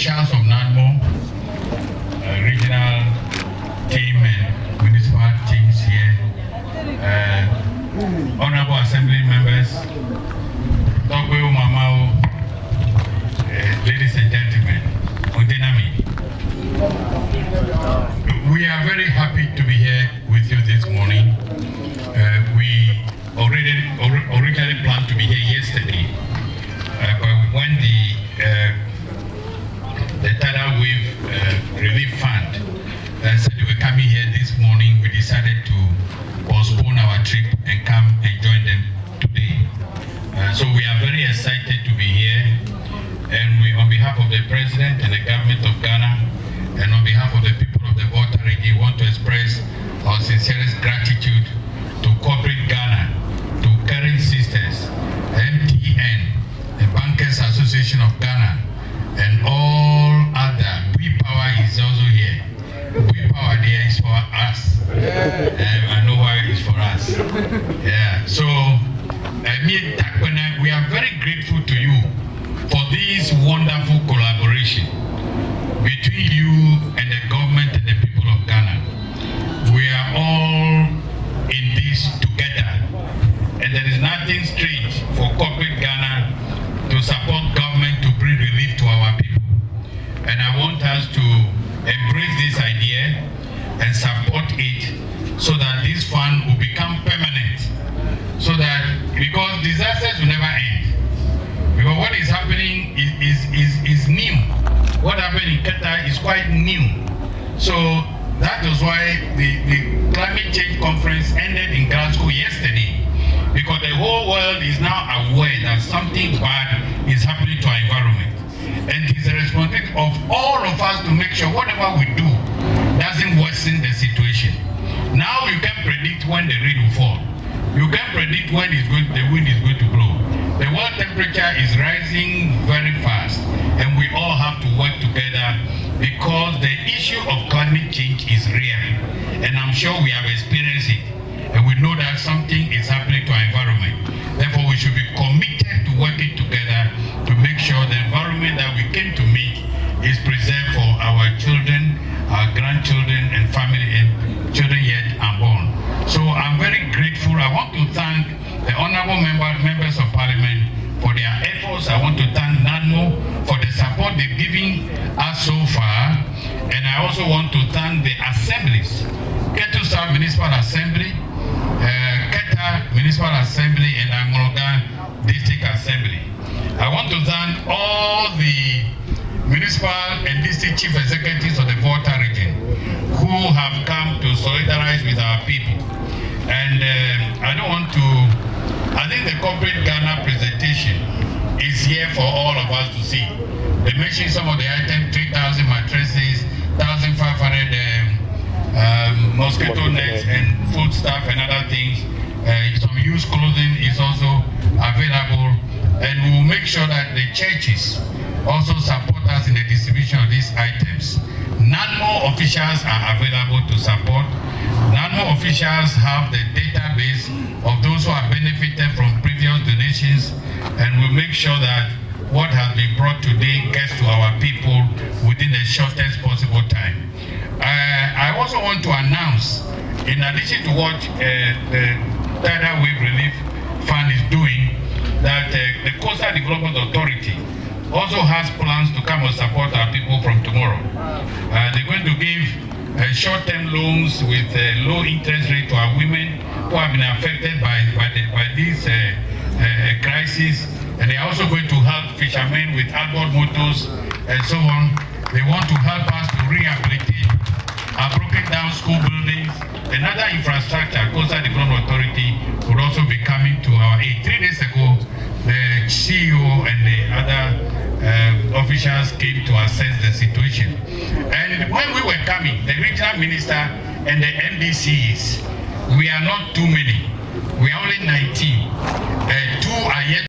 officials of NADMO, regional team and municipal teams here, honorable assembly members, Dogweo Mamao, ladies and gentlemen, Odinami. We are very happy to be here with you this morning. We originally planned to be here yesterday, but when the tidal wave relief fund said they were coming here this morning, we decided to postpone our trip and come and join them today. So we are very excited to be here, and we, on behalf of the President and the government of Ghana, and on behalf of the people of the Volta region, want to express our sincerest gratitude to corporate Ghana, to Caring Sisters, MTN, the Bankers Association of Ghana, and all other. We Power is also here. We Power there is for us. I know why it's for us. Yeah. So, we are very grateful to you for this wonderful collaboration between you and the government and the people of Ghana. We are all in this together, and there is nothing strange for corporate Ghana to support government to bring relief to our people. And I want us to embrace this idea and support it so that this fund will become permanent. So that, because disasters will never end. Because what is happening is new. What happened in Qatar is quite new. So that was why the climate change conference ended in Glasgow yesterday. Because the whole world is now aware that something bad is happening to our environment. And it is the responsibility of all of us to make sure whatever we do doesn't worsen the situation. Now you can predict when the rain will fall. You can predict when the wind is going to blow. The world temperature is rising very fast, and we all have to work together because the issue of climate change is real. And I'm sure we have experienced it. And we know that something is happening to our environment. Therefore, we should be committed to working together to make sure the environment that we came to make is preserved for our children, our grandchildren, and family, and children yet unborn. So I'm very grateful. I want to thank the honorable members of parliament for their efforts. I want to thank NADMO for the support they've given us so far. And I also want to thank the assemblies, Ketu South Municipal Assembly, Keta Municipal Assembly, and Angologa District Assembly. I want to thank all the municipal and district chief executives of the Volta region who have come to solidarize with our people. And I think the corporate Ghana presentation is here for all of us to see. They mentioned some of the items: 3,000 mattresses, 1,500 mosquito nets and food stuff and other things. Some used clothing is also available, and we will make sure that the churches also support us in the distribution of these items. NADMO officials are available to support. NADMO officials have the database of those who have benefited from previous donations, and we'll make sure that what has been brought today gets to our people within the shortest possible time. I also want to announce, in addition to what the Tidal Wave Relief Fund is doing, that the Coastal Development Authority also has plans to come and support our people from tomorrow. They're going to give short-term loans with low interest rate to our women who have been affected by this crisis. And they're also going to help fishermen with outboard motors and so on. They want to help us to rehabilitate our broken down school buildings and other infrastructure. Coastal Development Authority would also be coming to our aid. 3 days ago, the CEO and the other officials came to assess the situation. And when we were coming, the regional minister and the MDCs, we are not too many. We are only 19. 2 are yet